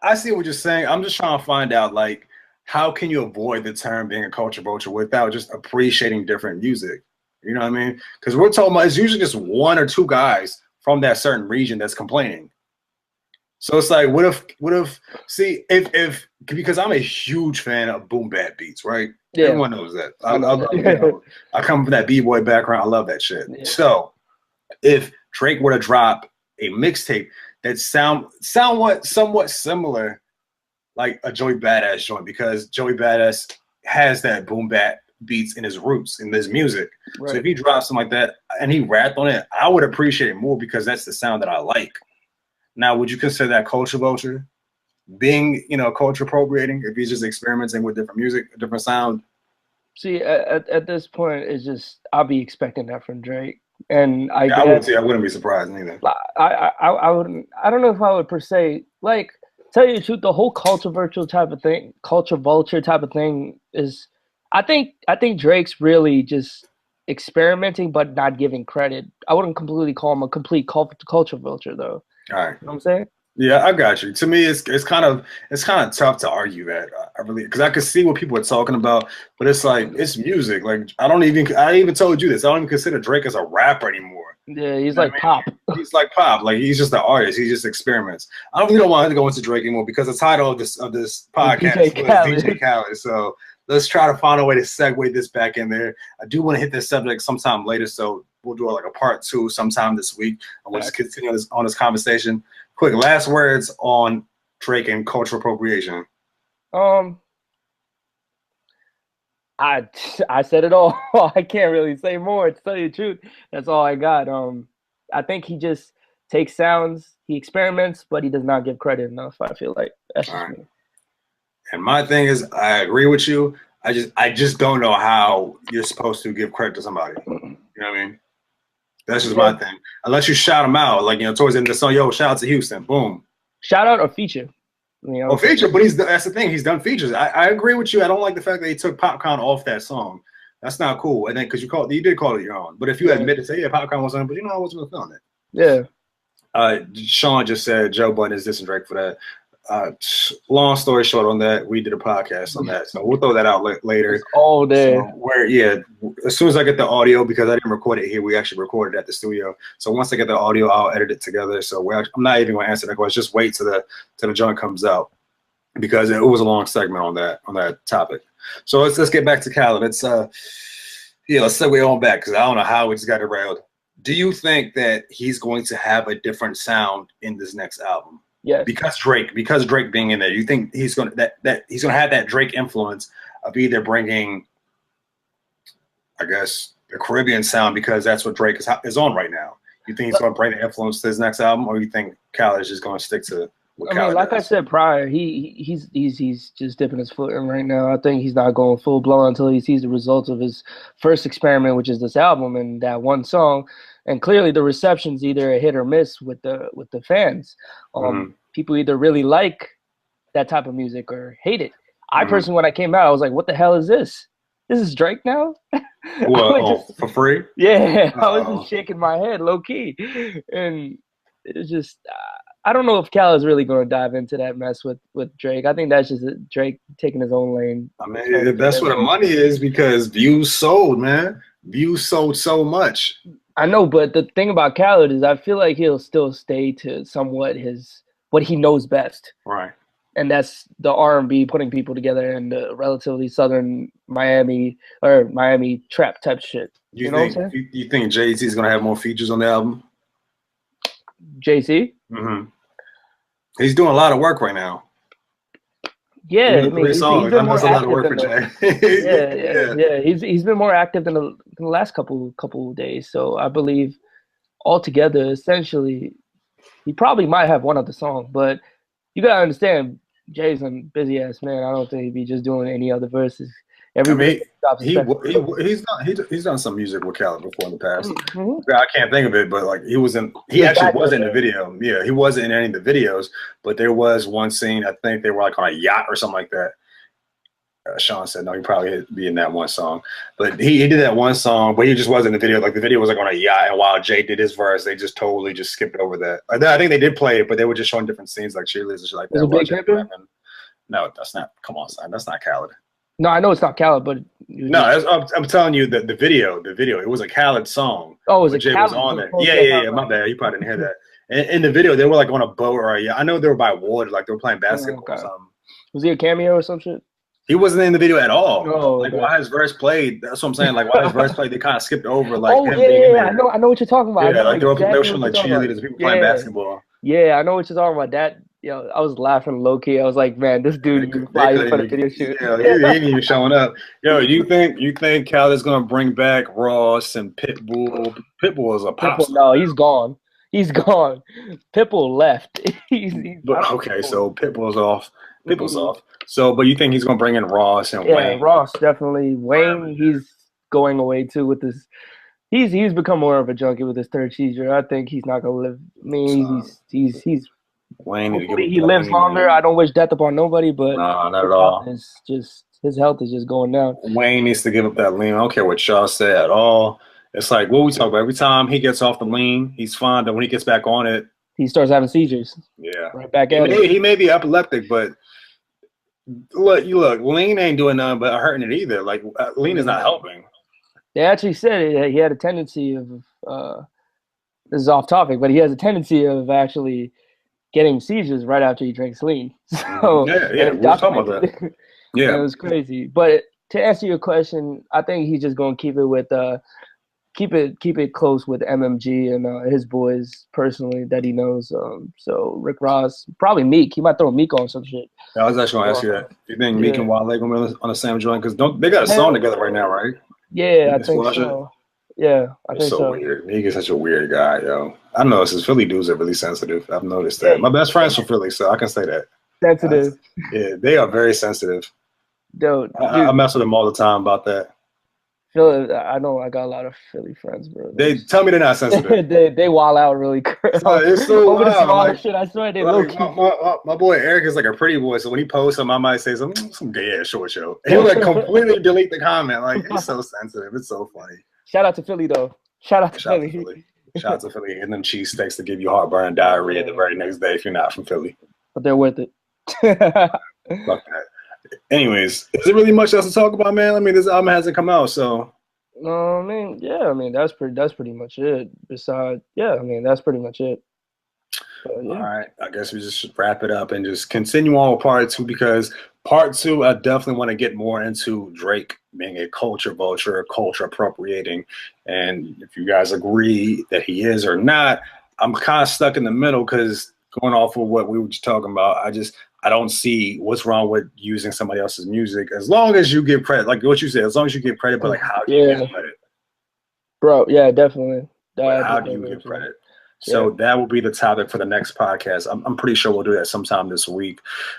I see what you're saying. I'm just trying to find out, like, how can you avoid the term being a culture vulture without just appreciating different music? You know what I mean? Because we're talking about it's usually just one or two guys from that certain region that's complaining. So it's like, what if see if because I'm a huge fan of boom bap beats, right? Yeah. Everyone knows that. I come from that b-boy background. I love that shit. Yeah. So if Drake were to drop a mixtape that somewhat similar, like a Joey Badass joint, because Joey Badass has that boom bap beats in his roots in his music. Right. So if he drops something like that and he rapped on it, I would appreciate it more because that's the sound that I like. Now, would you consider that culture vulture? Being, culture appropriating if he's just experimenting with different music, a different sound? See, at this point, it's just I'll be expecting that from Drake, and I wouldn't be surprised either. I wouldn't. I don't know if I would per se like tell you the truth. The whole culture vulture type of thing is. I think Drake's really just experimenting, but not giving credit. I wouldn't completely call him a complete culture vulture, though. All right. You know what I'm saying? Yeah, I got you. To me, it's kind of tough to argue that. I really, because I could see what people are talking about, but it's like it's music. Like I even told you this. I don't even consider Drake as a rapper anymore. Yeah, he's like pop. He's like pop. Like he's just an artist. He just experiments. I really don't want to go into Drake anymore because the title of this podcast was DJ Khaled. So let's try to find a way to segue this back in there. I do want to hit this subject sometime later, so we'll do like a part 2 sometime this week. And we'll just continue on this conversation. Quick, last words on Drake and cultural appropriation. I said it all. I can't really say more. To tell you the truth, that's all I got. I think he just takes sounds, he experiments, but he does not give credit enough. I feel like that's just me. And my thing is, I agree with you. I just don't know how you're supposed to give credit to somebody. You know what I mean? That's just my thing. Unless you shout them out, like towards the end of the song, yo, shout out to Houston, boom. Shout out or feature. Feature, but that's the thing. He's done features. I agree with you. I don't like the fact that he took Popcorn off that song. That's not cool. And then because you did call it your own. But if you admit to say, yeah, Popcorn was on, but I wasn't feeling it. Yeah. Sean just said Joe Budden is dissing Drake for that. Long story short on that, we did a podcast on that, so we'll throw that out later. It's all day. So as soon as I get the audio, because I didn't record it here, we actually recorded at the studio. So once I get the audio, I'll edit it together. So I'm not even going to answer that question. Just wait till the joint comes out, because it was a long segment on that topic. So let's get back to Khaled. Let's segue on back because I don't know how we just got derailed. Do you think that he's going to have a different sound in this next album? Yes. Because Drake being in there, you think he's gonna have that Drake influence of either bringing, I guess, the Caribbean sound, because that's what Drake is on right now. You think he's gonna bring the influence to his next album, or you think Khaled is just gonna stick to what Khaled like does? I said prior, he's just dipping his foot in right now. I think he's not going full blown until he sees the results of his first experiment, which is this album and that one song. And clearly, the reception's either a hit or miss with the fans. People either really like that type of music or hate it. I personally, when I came out, I was like, "What the hell is this? This is Drake now?" For free? Yeah, I was just shaking my head, low key, and it was just. I don't know if Cal is really going to dive into that mess with Drake. I think that's just Drake taking his own lane. I mean, that's where the money is, because views sold, man. Views sold so much. I know, but the thing about Khaled is I feel like he'll still stay to somewhat what he knows best. Right. And that's the R&B, putting people together in the relatively southern Miami trap type shit. You know what I'm saying? You think Jay-Z is going to have more features on the album? Jay-Z? Mm-hmm. He's doing a lot of work right now. Yeah, I mean, he's been more active than yeah. He's been more active than the last couple days. So I believe altogether, essentially, he probably might have one other song. But you gotta understand, Jay's a busy ass man. I don't think he'd be just doing any other verses. He's done some music with Khaled before in the past. Mm-hmm. I can't think of it, but like he actually wasn't in the video. Yeah, he wasn't in any of the videos, but there was one scene. I think they were like on a yacht or something like that. Sean said no, he probably be in that one song, but he did that one song, but he just wasn't in the video. Like the video was like on a yacht, and while Jay did his verse, they just totally just skipped over that. I think they did play it, but they were just showing different scenes like cheerleaders and shit like that. No, that's not. Come on, son, that's not Khaled. No, I know it's not Khaled, but I'm telling you that the video, it was a Khaled song. Oh, it was a Jay Khaled was on there. Yeah. My bad. You probably didn't hear that. In the video, they were like on a boat or I know they were by water, like they were playing basketball or something. Was he a cameo or some shit? He wasn't in the video at all. No, like while his verse played, that's what I'm saying. Like while his verse played, they kind of skipped over. Like I know what you're talking about. Yeah, like they were showing like cheerleaders, people playing basketball. Yeah, I know what you're talking about. That I was laughing low key. I was like, man, this dude can fly for the video shoot. Yeah, he ain't even showing up. Yo, you think Khaled's gonna bring back Ross and Pitbull? Pitbull is a pop star. No, he's gone. He's gone. Pitbull left. So Pitbull's off. Pitbull's off. So, but you think he's gonna bring in Ross and Wayne? Yeah, Ross definitely. Wayne, he's going away too with this. He's become more of a junkie with his third seizure. I think he's not gonna live. I mean, he's Wayne. He lives longer. I don't wish death upon nobody, but no, not at all. It's just his health is just going down. Wayne needs to give up that lean. I don't care what y'all say at all. It's like what we talk about. Every time he gets off the lean, he's fine. But when he gets back on it, he starts having seizures. Yeah, right back at it. He may be epileptic, but look, lean ain't doing nothing but hurting it either. Like lean is not helping. They actually said he had a tendency of. This is off topic, but he has a tendency of actually getting seizures right after he drinks lean. So we're talking about that. Yeah, it was crazy. But to answer your question, I think he's just going to keep it with keep it close with MMG and his boys personally that he knows. So Rick Ross, probably Meek. He might throw Meek on some shit. I was actually going to ask you that. Do you think Meek and Wale gonna be on the same joint? Because they got a song together right now, right? Yeah, I think so. Yeah, I think so. Weird. Meek is such a weird guy, yo. I know this is Philly dudes are really sensitive. I've noticed that. My best friend's from Philly, so I can say that. Sensitive. Yeah, they are very sensitive. Dude, I mess with them all the time about that. Philly, I know I got a lot of Philly friends, bro. They tell me they're not sensitive. they wild out really crazy. It's so over the smaller like, shit. I swear they like, my boy Eric is like a pretty boy, so when he posts him, I might say some gay ass short show. He'll like completely delete the comment. Like he's so sensitive. It's so funny. Shout out to Philly though. Shout out to Philly. Shout out to Philly. And them cheesesteaks to give you heartburn and diarrhea the very next day if you're not from Philly. But they're worth it. Fuck that. Anyways, is there really much else to talk about, man? I mean, this album hasn't come out, so. I mean, that's pretty much it. Besides, that's pretty much it. All right, I guess we just should wrap it up and just continue on with part 2 because part 2, I definitely want to get more into Drake being a culture vulture, culture appropriating, and if you guys agree that he is or not, I'm kind of stuck in the middle because going off of what we were just talking about, I don't see what's wrong with using somebody else's music as long as you give credit, like what you said, as long as you give credit, but like how do you give credit? Bro, yeah, definitely. How do you give credit? So that will be the topic for the next podcast. I'm pretty sure we'll do that sometime this week.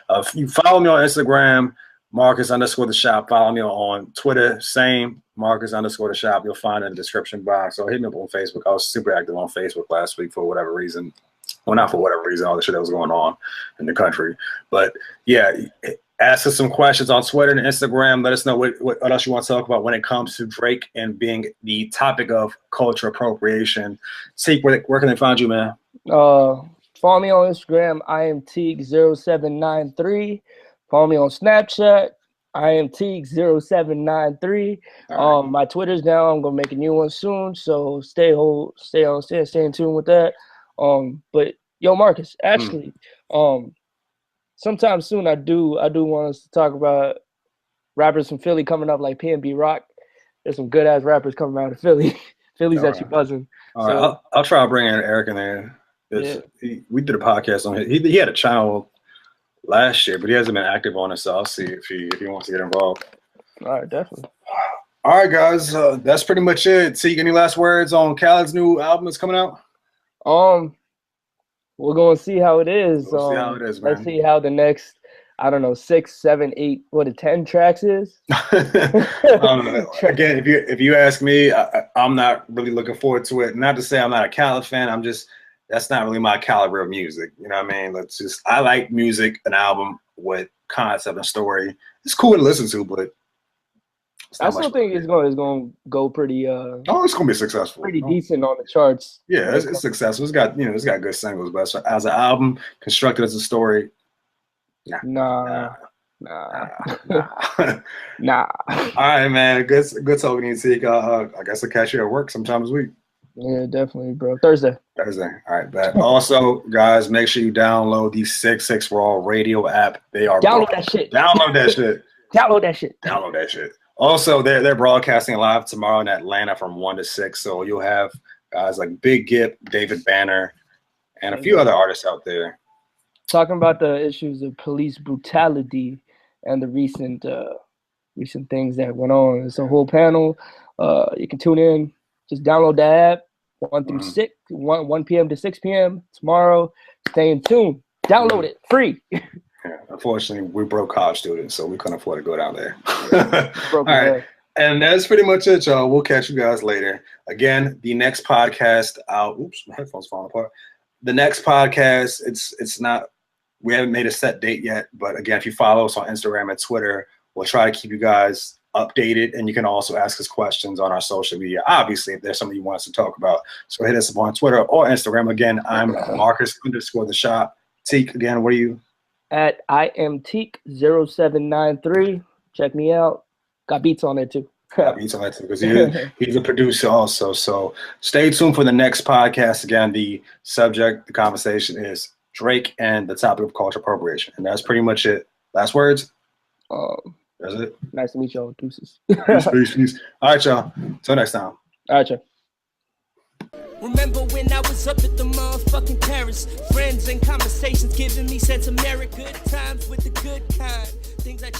If you follow me on Instagram, Marcus_the shop. Follow me on Twitter, same Marcus_the shop. You'll find it in the description box. So hit me up on Facebook. I was super active on Facebook last week for whatever reason. Well, not for whatever reason, all the shit that was going on in the country. But yeah, ask us some questions on Twitter and Instagram. Let us know what else you want to talk about when it comes to Drake and being the topic of culture appropriation. Teek, where can they find you, man? Follow me on Instagram. I am Teek0793. Follow me on Snapchat. I am Teek0793. My Twitter's down. I'm gonna make a new one soon, so stay in tune with that. But yo, Marcus, actually, sometime soon I do want us to talk about rappers from Philly coming up like P&B Rock. There's some good ass rappers coming out of Philly. Philly's actually buzzing. All right, I'll try bringing Eric in there. We did a podcast on it. He had a channel last year, but he hasn't been active on it, so I'll see if he wants to get involved. All right, definitely. All right, guys, that's pretty much it. Teek, any last words on Khaled's new album that's coming out? We're gonna see how it is. We'll see how it is, man. Let's see how the next, I don't know, 6, 7, 8, 10 tracks is. Again, if you ask me, I'm not really looking forward to it. Not to say I'm not a Khaled fan. That's not really my caliber of music. You know what I mean? I like music, an album with concept and story. It's cool to listen to, but I still think it's going to go pretty. It's going to be successful. Pretty decent on the charts. Yeah, it's successful. It's got good singles, but as an album constructed as a story, nah. All right, man. Good talking to you, Teek. I guess I'll catch you at work sometime this week. Yeah, definitely, bro. Thursday. All right, bet. Also, guys, make sure you download the 66 Raw radio app. They are download that shit. Download that shit. Download that shit. Download that shit. Also, they're broadcasting live tomorrow in Atlanta from 1 to 6. So you'll have guys like Big Gip, David Banner, and a few other artists out there. Talking about the issues of police brutality and the recent things that went on. It's a whole panel. You can tune in. Just download the app. 1 through 6, 1 p.m. to 6 p.m. tomorrow. Stay in tune. Download it. Free. Yeah, unfortunately, we broke college students, so we couldn't afford to go down there. All right. And that's pretty much it, y'all. We'll catch you guys later. Again, the next podcast out. Oops, my headphones falling apart. The next podcast, it's not, we haven't made a set date yet. But again, if you follow us on Instagram and Twitter, we'll try to keep you guys updated, and you can also ask us questions on our social media. Obviously, if there's something you want us to talk about, so hit us up on Twitter or Instagram. Again, I'm Marcus_the shop. Teek, again, what are you? At I am Teek 0793. Check me out. Got beats on there too. Got beats on that too, because he's a producer also. So stay tuned for the next podcast. Again, the subject, the conversation is Drake and the topic of cultural appropriation, and that's pretty much it. Last words. That's it. Nice to meet y'all. Deuces. Peace. All right, y'all. Till next time. All right, y'all. Remember when I was up at the motherfucking Paris? Friends and conversations giving me sense of merit. Good times with the good kind. Things I